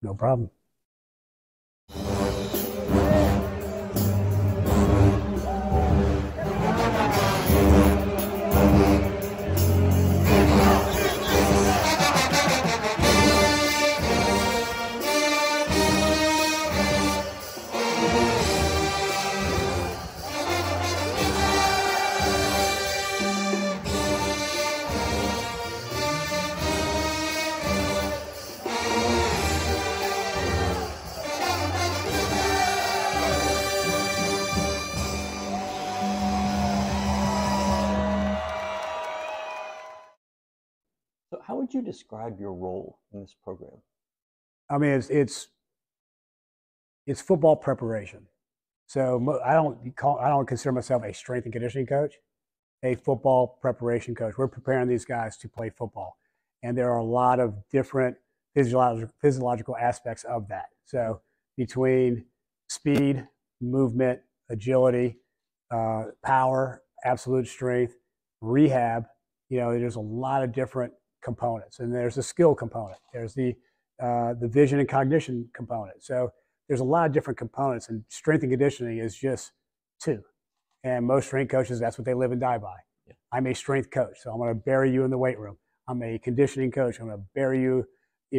No problem. So how would you describe your role in this program? I mean, it's football preparation. So I don't consider myself a strength and conditioning coach, a football preparation coach. We're preparing these guys to play football, and there are a lot of different physiological aspects of that. So between speed, movement, agility, power, absolute strength, rehab, there's a lot of different components, and there's a skill component. There's the vision and cognition component. So there's a lot of different components, and strength and conditioning is just two. And most strength coaches, that's what they live and die by. Yeah. I'm a strength coach, so I'm going to bury you in the weight room. I'm a conditioning coach. I'm going to bury you,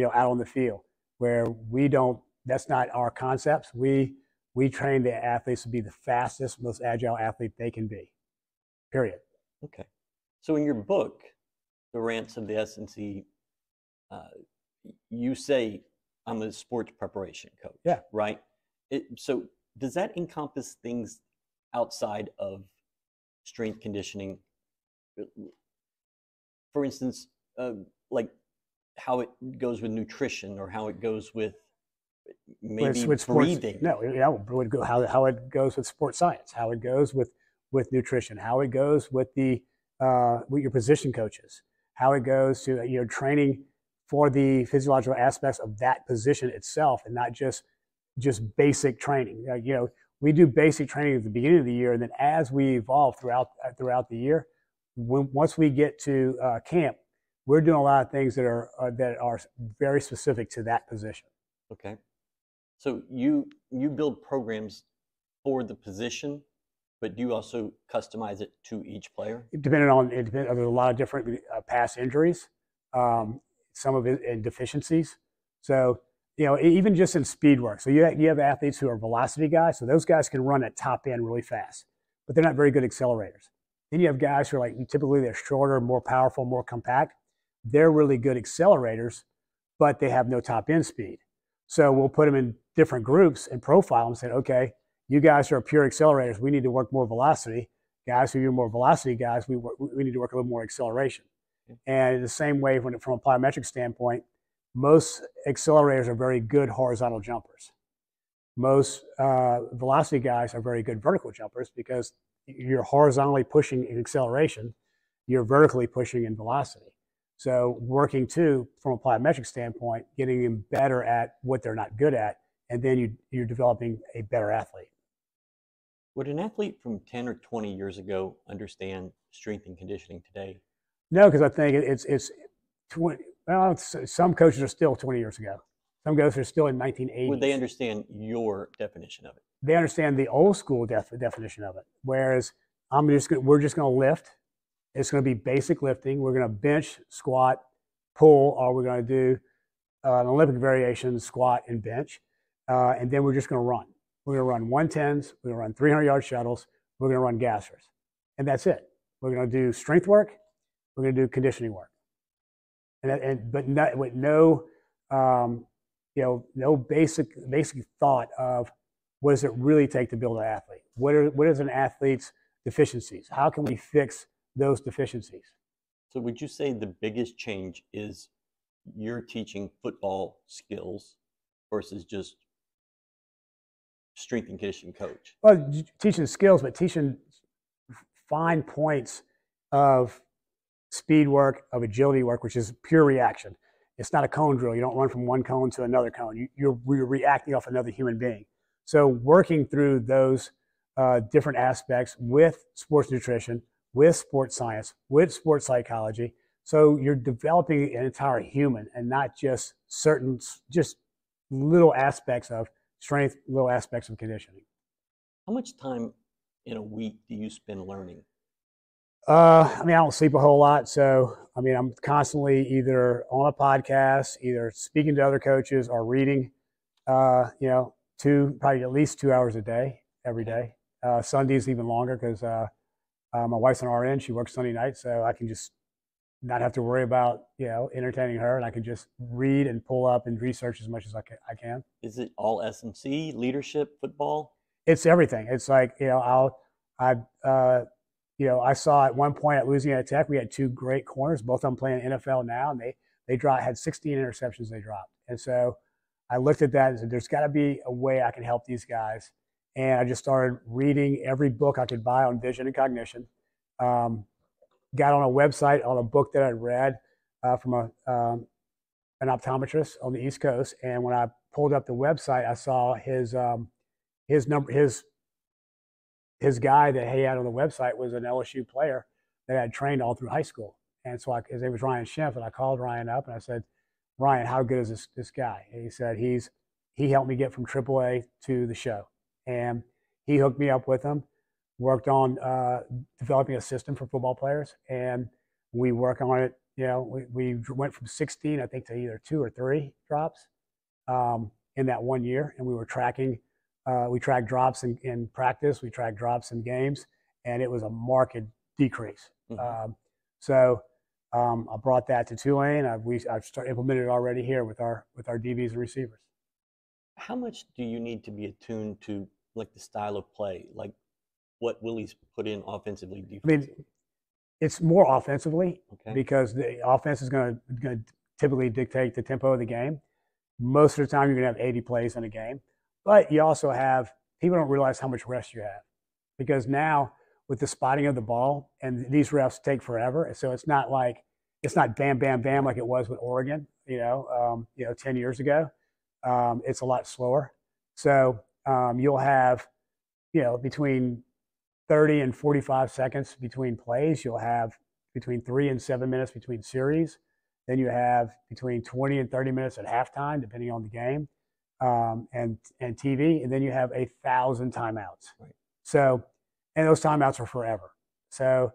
out on the field. Where we don't, that's not our concepts. We train the athletes to be the fastest, most agile athlete they can be. Period. Okay. So in your book, The Rants of the S&C, you say I'm a sports preparation coach. Yeah. Right? So does that encompass things outside of strength conditioning? For instance, like how it goes with nutrition, or how it goes with maybe with breathing. No, how it goes with sports science, how it goes with nutrition, how it goes with with your position coaches, how it goes to training for the physiological aspects of that position itself, and not just basic training. We do basic training at the beginning of the year, and then as we evolve throughout the year, once we get to camp, we're doing a lot of things that are very specific to that position. Okay. So you build programs for the position, but do you also customize it to each player? There's a lot of different past injuries, some of it and deficiencies. So even just in speed work. So you have athletes who are velocity guys. So those guys can run at top end really fast, but they're not very good accelerators. Then you have guys who are typically they're shorter, more powerful, more compact. They're really good accelerators, but they have no top end speed. So we'll put them in different groups and profile them and say, okay, you guys are pure accelerators. We need to work more velocity. Guys who are more velocity guys, we need to work a little more acceleration. And in the same way, from a plyometric standpoint, most accelerators are very good horizontal jumpers. Most velocity guys are very good vertical jumpers, because you're horizontally pushing in acceleration, you're vertically pushing in velocity. So working too, from a plyometric standpoint, getting them better at what they're not good at, and then you're developing a better athlete. Would an athlete from 10 or 20 years ago understand strength and conditioning today? No, because I think it's 20. Well, some coaches are still 20 years ago. Some coaches are still in 1980s. Would they understand your definition of it? They understand the old school definition of it. Whereas we're just going to lift. It's going to be basic lifting. We're going to bench, squat, pull, or we're going to do an Olympic variation, squat and bench. And then we're just going to run. We're going to run 110s. We're going to run 300-yard shuttles. We're going to run gassers. And that's it. We're going to do strength work. We're going to do conditioning work. But not, with no basic thought of what does it really take to build an athlete? What is an athlete's deficiencies? How can we fix those deficiencies? So would you say the biggest change is you're teaching football skills versus just strength and conditioning coach? Well, teaching skills, but teaching fine points of speed work, of agility work, which is pure reaction. It's not a cone drill. You don't run from one cone to another cone. You're reacting off another human being. So working through those different aspects with sports nutrition, with sports science, with sports psychology. So you're developing an entire human, and not just little aspects of strength, little aspects of conditioning. How much time in a week do you spend learning? I mean, I don't sleep a whole lot, so I mean, I'm constantly either on a podcast, either speaking to other coaches, or reading. Probably at least 2 hours a day, every day. Sundays even longer because my wife's an RN. She works Sunday night, so I can just not have to worry about entertaining her, and I can just read and pull up and research as much as I can. Is it all S&C, leadership, football? It's everything. It's like I saw at one point at Louisiana Tech we had two great corners, both of them playing NFL now, and they had 16 interceptions they dropped, and so I looked at that and said, there's got to be a way I can help these guys. And I just started reading every book I could buy on vision and cognition. Got on a website on a book that I read from an optometrist on the East Coast. And when I pulled up the website, I saw his guy that he had on the website was an LSU player that I had trained all through high school. And so his name was Ryan Schimpf, and I called Ryan up and I said, Ryan, how good is this guy? And he said he helped me get from AAA to the show, and he hooked me up with him. Worked on developing a system for football players, and we work on it. We went from 16, I think, to either 2 or 3 drops in that 1 year, and we were tracking. We tracked drops in practice. We tracked drops in games, and it was a marked decrease. Mm-hmm. I brought that to Tulane. I've started implemented it already here with our DBs and receivers. How much do you need to be attuned to like the style of play, like what Willie's put in offensively, defensively? I mean, it's more offensively because the offense is going to typically dictate the tempo of the game. Most of the time, you're going to have 80 plays in a game, but you also have people don't realize how much rest you have because now, with the spotting of the ball, and these refs take forever. So it's not bam, bam, bam like it was with Oregon, 10 years ago. It's a lot slower. So you'll have, between 30 and 45 seconds between plays. You'll have between 3 and 7 minutes between series. Then you have between 20 and 30 minutes at halftime, depending on the game, and TV. And then you have 1,000 timeouts. Right. So, and those timeouts are forever. So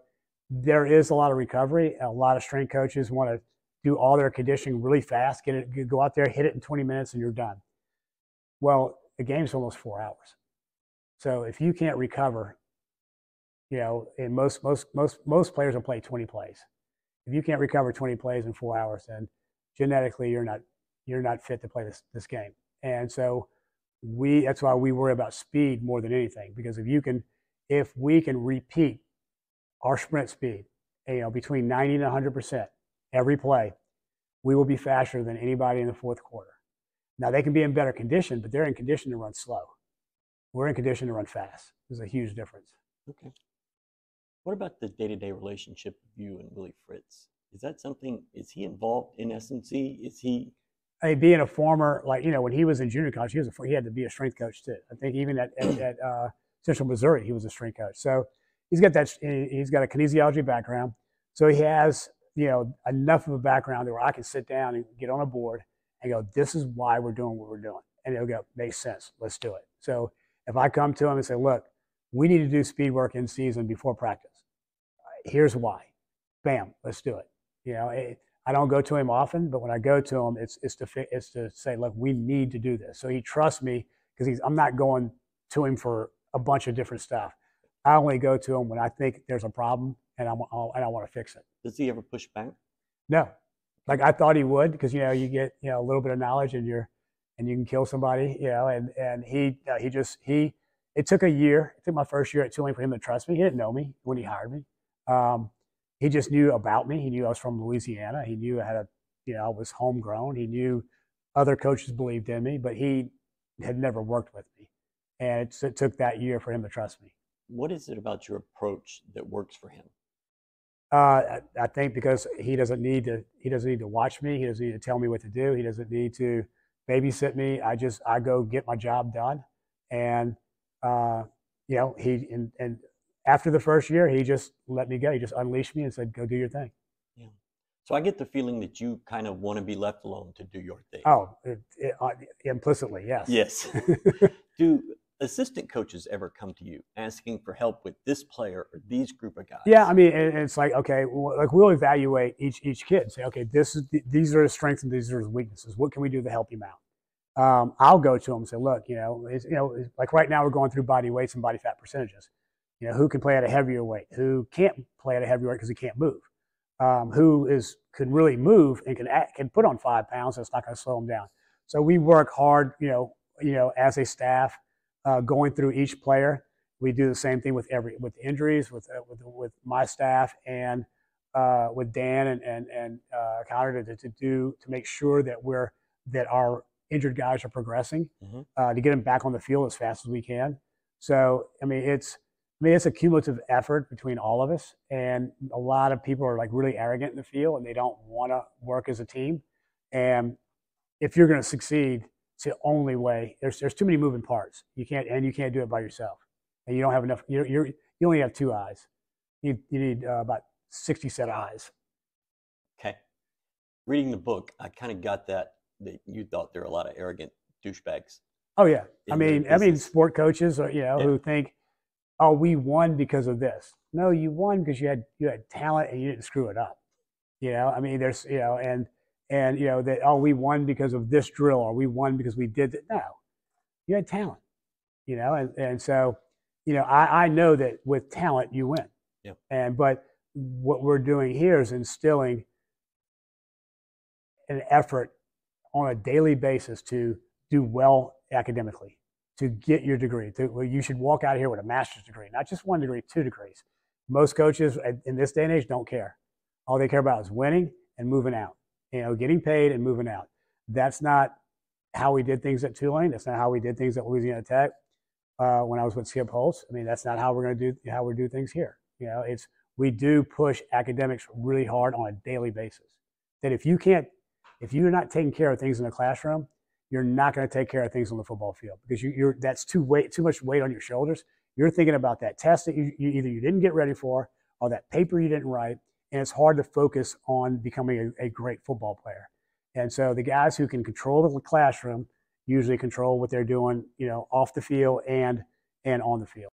there is a lot of recovery. A lot of strength coaches want to do all their conditioning really fast, go out there, hit it in 20 minutes, and you're done. Well, the game's almost 4 hours. So if you can't recover, and most players will play 20 plays. If you can't recover 20 plays in 4 hours, then genetically you're not fit to play this game. And so that's why we worry about speed more than anything, because if we can repeat our sprint speed, between 90 and 100% every play, we will be faster than anybody in the fourth quarter. Now, they can be in better condition, but they're in condition to run slow. We're in condition to run fast. There's a huge difference. Okay. What about the day-to-day relationship with you and Willie Fritz? Is that something, is he involved in S&C? Is he? I mean, being a former, when he was in junior college, he had to be a strength coach too. I think even at Central Missouri, he was a strength coach. So he's got a kinesiology background. So he has, enough of a background where I can sit down and get on a board and go, this is why we're doing what we're doing. And he'll go, makes sense. Let's do it. So if I come to him and say, look, we need to do speed work in season before practice. Here's why. Bam, let's do it. I don't go to him often, but when I go to him, it's to say, look, we need to do this. So he trusts me because I'm not going to him for a bunch of different stuff. I only go to him when I think there's a problem and I want to fix it. Does he ever push back? No. Like I thought he would, because you get a little bit of knowledge and you can kill somebody, and it took a year. It took my first year at Tulane for him to trust me. He didn't know me when he hired me. He just knew about me. He knew I was from Louisiana. He knew I was homegrown. He knew other coaches believed in me, but he had never worked with me. And it took that year for him to trust me. What is it about your approach that works for him? I think because he doesn't need to watch me. He doesn't need to tell me what to do. He doesn't need to babysit me. I go get my job done. And, and after the first year, he just let me go. He just unleashed me and said, go do your thing. Yeah. So I get the feeling that you kind of want to be left alone to do your thing. Oh, implicitly, yes. Yes. Do assistant coaches ever come to you asking for help with this player or these group of guys? Yeah, I mean, and it's like, okay, like we'll evaluate each kid. Say, okay, these are his strengths and these are his weaknesses. What can we do to help him out? I'll go to him and say, look, like right now we're going through body weights and body fat percentages. Who can play at a heavier weight? Who can't play at a heavier weight because he can't move? Who can really move and can put on 5 pounds, and it's not going to slow him down. So we work hard, as a staff, going through each player. We do the same thing with injuries, with my staff and with Dan and Connor to make sure that our injured guys are progressing, to get them back on the field as fast as we can. So I mean it's a cumulative effort between all of us, and a lot of people are like really arrogant in the field and they don't want to work as a team. And if you're going to succeed, it's the only way. There's too many moving parts. You can't do it by yourself, and you don't have enough. You only have 2 eyes. You need about 60 set of eyes. Okay. Reading the book, I kind of got that you thought there were a lot of arrogant douchebags. Oh yeah, I mean, sport coaches, who think, oh, we won because of this. No, you won because you had talent and you didn't screw it up. I mean, there's that, oh, we won because of this drill, or we won because we did that. No, you had talent. And so I know that with talent you win. Yeah. But what we're doing here is instilling an effort on a daily basis to do well academically, to get your degree. You should walk out of here with a master's degree, not just 1 degree, 2 degrees. Most coaches in this day and age don't care. All they care about is winning and moving out, getting paid and moving out. That's not how we did things at Tulane. That's not how we did things at Louisiana Tech when I was with Skip Holtz. I mean, that's not how we're going to do things here. We do push academics really hard on a daily basis. That if you're not taking care of things in the classroom, you're not going to take care of things on the football field, because that's too much weight on your shoulders. You're thinking about that test that you either you didn't get ready for, or that paper you didn't write, and it's hard to focus on becoming a great football player. And so the guys who can control the classroom usually control what they're doing, off the field and on the field.